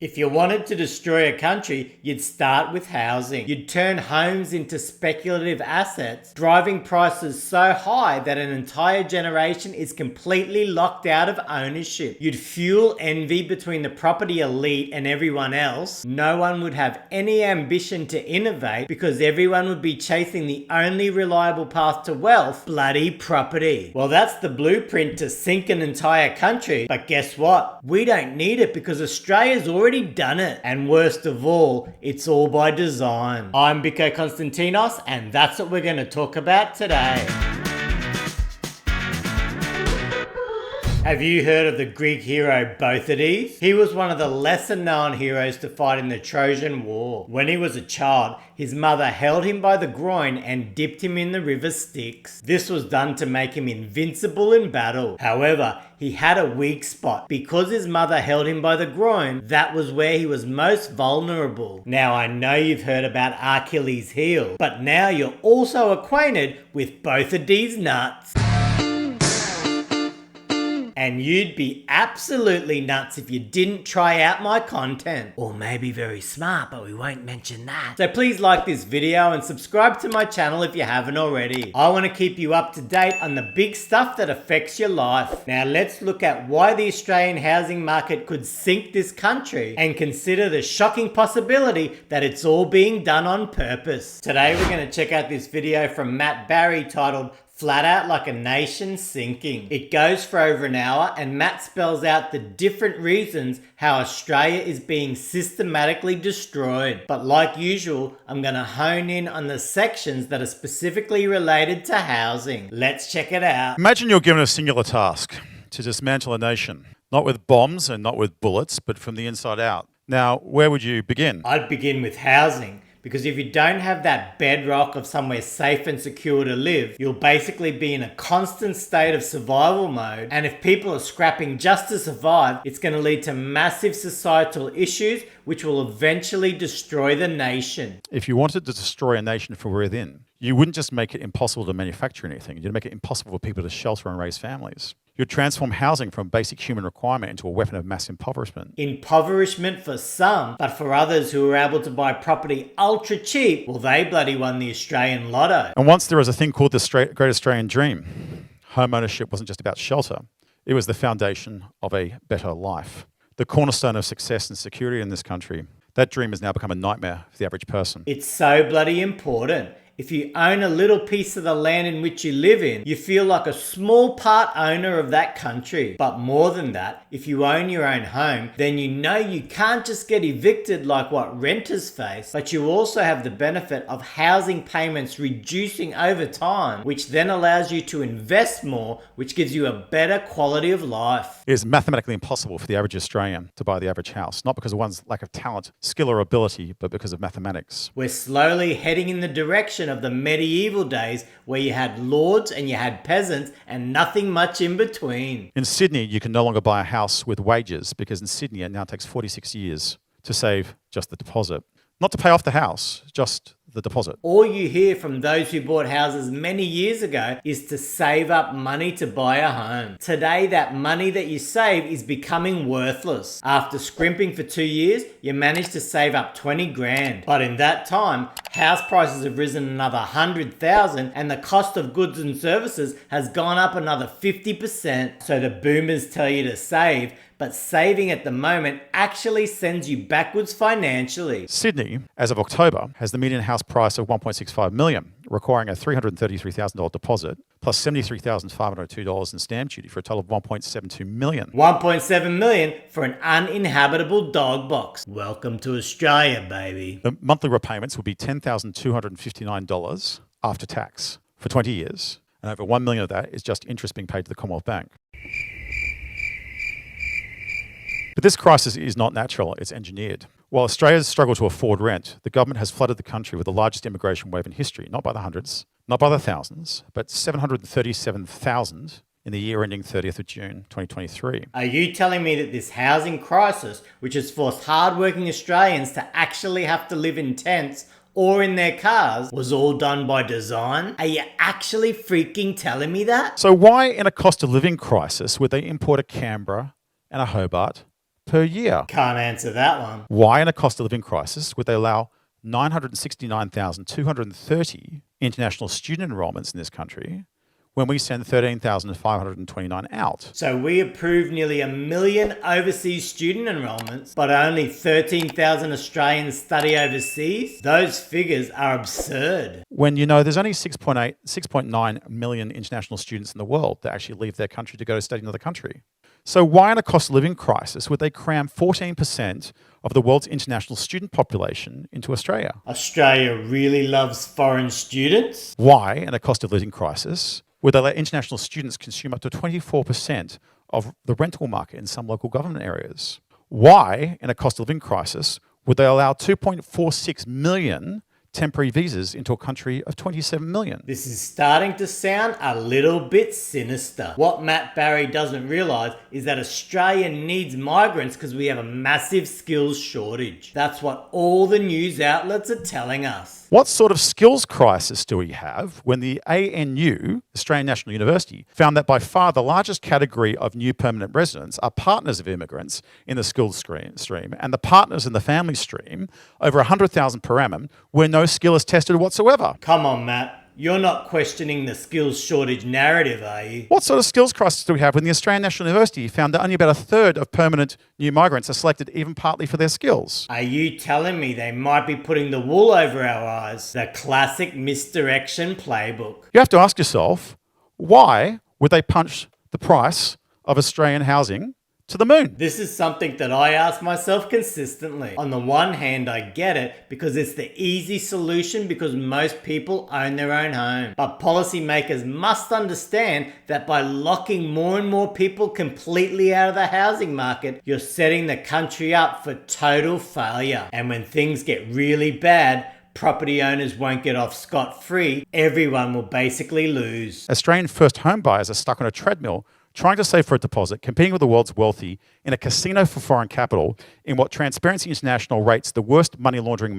If you wanted to destroy a country, you'd start with housing. You'd turn homes into speculative assets, driving prices so high that an entire generation is completely locked out of ownership. You'd fuel envy between the property elite and everyone else. No one would have any ambition to innovate because everyone would be chasing the only reliable path to wealth, bloody property. Well, that's the blueprint to sink an entire country. But guess what? We don't need it because Australia's already done it. And worst of all, it's all by design. I'm Biko Konstantinos, and that's what we're going to talk about today. Have you heard of the Greek hero Boethides? He was one of the lesser known heroes to fight in the Trojan War. When he was a child, his mother held him by the groin and dipped him in the river Styx. This was done to make him invincible in battle. However, he had a weak spot. Because his mother held him by the groin, that was where he was most vulnerable. Now, I know you've heard about Achilles' heel, but now you're also acquainted with Boethides' nuts. And you'd be absolutely nuts if you didn't try out my content. Or maybe very smart, but we won't mention that. So please like this video and subscribe to my channel if you haven't already. I want to keep you up to date on the big stuff that affects your life. Now let's look at why the Australian housing market could sink this country and consider the shocking possibility that it's all being done on purpose. Today we're going to check out this video from Matt Barry titled Flat Out Like a Nation Sinking. It goes for over an hour and Matt spells out the different reasons how Australia is being systematically destroyed. But like usual, I'm going to hone in on the sections that are specifically related to housing. Let's check it out. Imagine you're given a singular task to dismantle a nation, not with bombs and not with bullets, but from the inside out. Now, where would you begin? I'd begin with housing. Because if you don't have that bedrock of somewhere safe and secure to live, you'll basically be in a constant state of survival mode. And if people are scrapping just to survive, it's going to lead to massive societal issues which will eventually destroy the nation. If you wanted to destroy a nation from within, you wouldn't just make it impossible to manufacture anything. You'd make it impossible for people to shelter and raise families. You'd transform housing from a basic human requirement into a weapon of mass impoverishment. Impoverishment for some, but for others who were able to buy property ultra cheap, well, they bloody won the Australian lotto. And once there was a thing called the Great Australian Dream. Home ownership wasn't just about shelter. It was the foundation of a better life. The cornerstone of success and security in this country. That dream has now become a nightmare for the average person. It's so bloody important. If you own a little piece of the land in which you live in, you feel like a small part owner of that country. But more than that, if you own your own home, then you know you can't just get evicted like what renters face, but you also have the benefit of housing payments reducing over time, which then allows you to invest more, which gives you a better quality of life. It is mathematically impossible for the average Australian to buy the average house, not because of one's lack of talent, skill or ability, but because of mathematics. We're slowly heading in the direction of the medieval days where you had lords and you had peasants and nothing much in between. In Sydney, you can no longer buy a house with wages because in Sydney it now takes 46 years to save just the deposit. Not to pay off the house, just the deposit. All you hear from those who bought houses many years ago is to save up money to buy a home. Today, that money that you save is becoming worthless. After scrimping for 2 years, you managed to save up 20 grand. But in that time, house prices have risen another 100,000 and the cost of goods and services has gone up another 50%. So the boomers tell you to save, but saving at the moment actually sends you backwards financially. Sydney, as of October, has the median house price of $1.65 million, requiring a $333,000 deposit, plus $73,502 in stamp duty for a total of $1.72 million. $1.7 million for an uninhabitable dog box. Welcome to Australia, baby. The monthly repayments will be $10,259 after tax for 20 years, and over $1 million of that is just interest being paid to the Commonwealth Bank. But this crisis is not natural, it's engineered. While Australia's struggle to afford rent, the government has flooded the country with the largest immigration wave in history, not by the hundreds, not by the thousands, but 737,000 in the year ending 30th of June 2023. Are you telling me that this housing crisis, which has forced hardworking Australians to actually have to live in tents or in their cars, was all done by design? Are you actually freaking telling me that? So why in a cost of living crisis would they import a Canberra and a Hobart, per year. Can't answer that one. Why, in a cost of living crisis, would they allow 969,230 international student enrollments in this country when we send 13,529 out? So we approve nearly 1 million overseas student enrollments, but only 13,000 Australians study overseas? Those figures are absurd. When you know there's only 6.9 million international students in the world that actually leave their country to go to study in another country. So why, in a cost of living crisis, would they cram 14% of the world's international student population into Australia? Australia really loves foreign students? Why, in a cost of living crisis, would they let international students consume up to 24% of the rental market in some local government areas? Why, in a cost of living crisis, would they allow 2.46 million temporary visas into a country of 27 million? This is starting to sound a little bit sinister. What Matt Barry doesn't realise is that Australia needs migrants because we have a massive skills shortage. That's what all the news outlets are telling us. What sort of skills crisis do we have when the ANU, Australian National University, found that by far the largest category of new permanent residents are partners of immigrants in the skills stream, and the partners in the family stream, over 100,000 per annum, where no skill is tested whatsoever? Come on, Matt. You're not questioning the skills shortage narrative, are you? What sort of skills crisis do we have when the Australian National University found that only about a third of permanent new migrants are selected even partly for their skills? Are you telling me they might be putting the wool over our eyes? The classic misdirection playbook. You have to ask yourself, why would they punch the price of Australian housing to the moon? This is something that I ask myself consistently. On the one hand, I get it because it's the easy solution because most people own their own home. But policymakers must understand that by locking more and more people completely out of the housing market, you're setting the country up for total failure. And when things get really bad, property owners won't get off scot-free. Everyone will basically lose. Australian first home buyers are stuck on a treadmill trying to save for a deposit, competing with the world's wealthy in a casino for foreign capital in what Transparency International rates the worst money laundering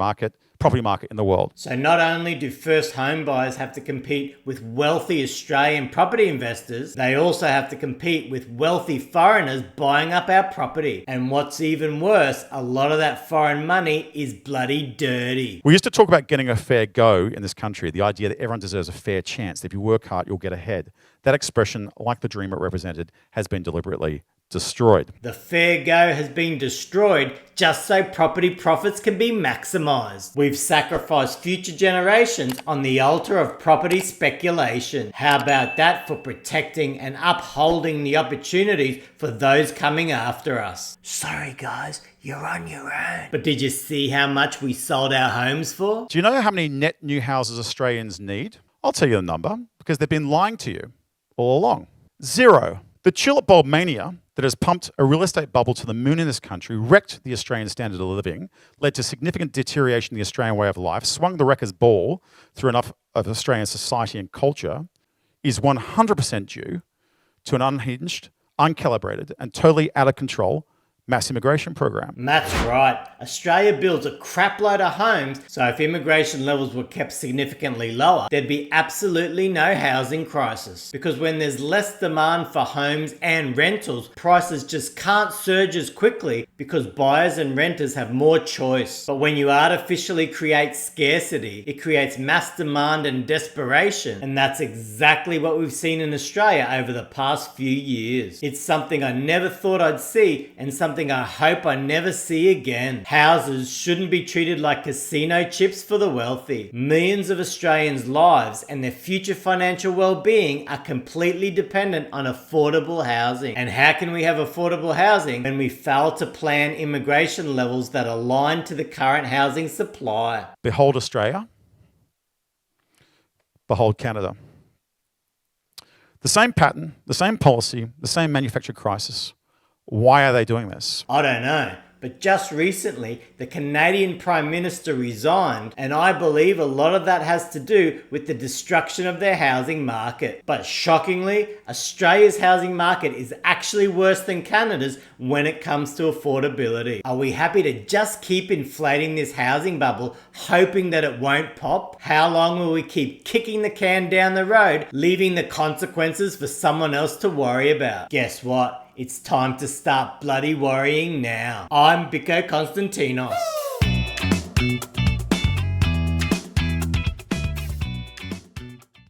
property market in the world. So not only do first home buyers have to compete with wealthy Australian property investors, they also have to compete with wealthy foreigners buying up our property. And what's even worse, a lot of that foreign money is bloody dirty. We used to talk about getting a fair go in this country, the idea that everyone deserves a fair chance. If you work hard, you'll get ahead. That expression, like the dream it represented, has been deliberately destroyed. The fair go has been destroyed just so property profits can be maximised. We've sacrificed future generations on the altar of property speculation. How about that for protecting and upholding the opportunities for those coming after us? Sorry guys, you're on your own. But did you see how much we sold our homes for? Do you know how many net new houses Australians need? I'll tell you the number, because they've been lying to you all along. 0. The tulip bulb mania that has pumped a real estate bubble to the moon in this country, wrecked the Australian standard of living, led to significant deterioration in the Australian way of life, swung the wrecker's ball through enough of Australian society and culture, is 100% due to an unhinged, uncalibrated, and totally out of control mass immigration program. Matt's right. Australia builds a crapload of homes, so if immigration levels were kept significantly lower, there'd be absolutely no housing crisis. Because when there's less demand for homes and rentals, prices just can't surge as quickly because buyers and renters have more choice. But when you artificially create scarcity, it creates mass demand and desperation. And that's exactly what we've seen in Australia over the past few years. It's something I never thought I'd see, and something I hope I never see again. Houses shouldn't be treated like casino chips for the wealthy. Millions of Australians' lives and their future financial well-being are completely dependent on affordable housing. And how can we have affordable housing when we fail to plan immigration levels that align to the current housing supply? Behold Australia. Behold Canada. The same pattern, the same policy, the same manufactured crisis. Why are they doing this? I don't know. But just recently, the Canadian Prime Minister resigned, and I believe a lot of that has to do with the destruction of their housing market. But shockingly, Australia's housing market is actually worse than Canada's when it comes to affordability. Are we happy to just keep inflating this housing bubble, hoping that it won't pop? How long will we keep kicking the can down the road, leaving the consequences for someone else to worry about? Guess what? It's time to start bloody worrying now. I'm Biko Konstantinos.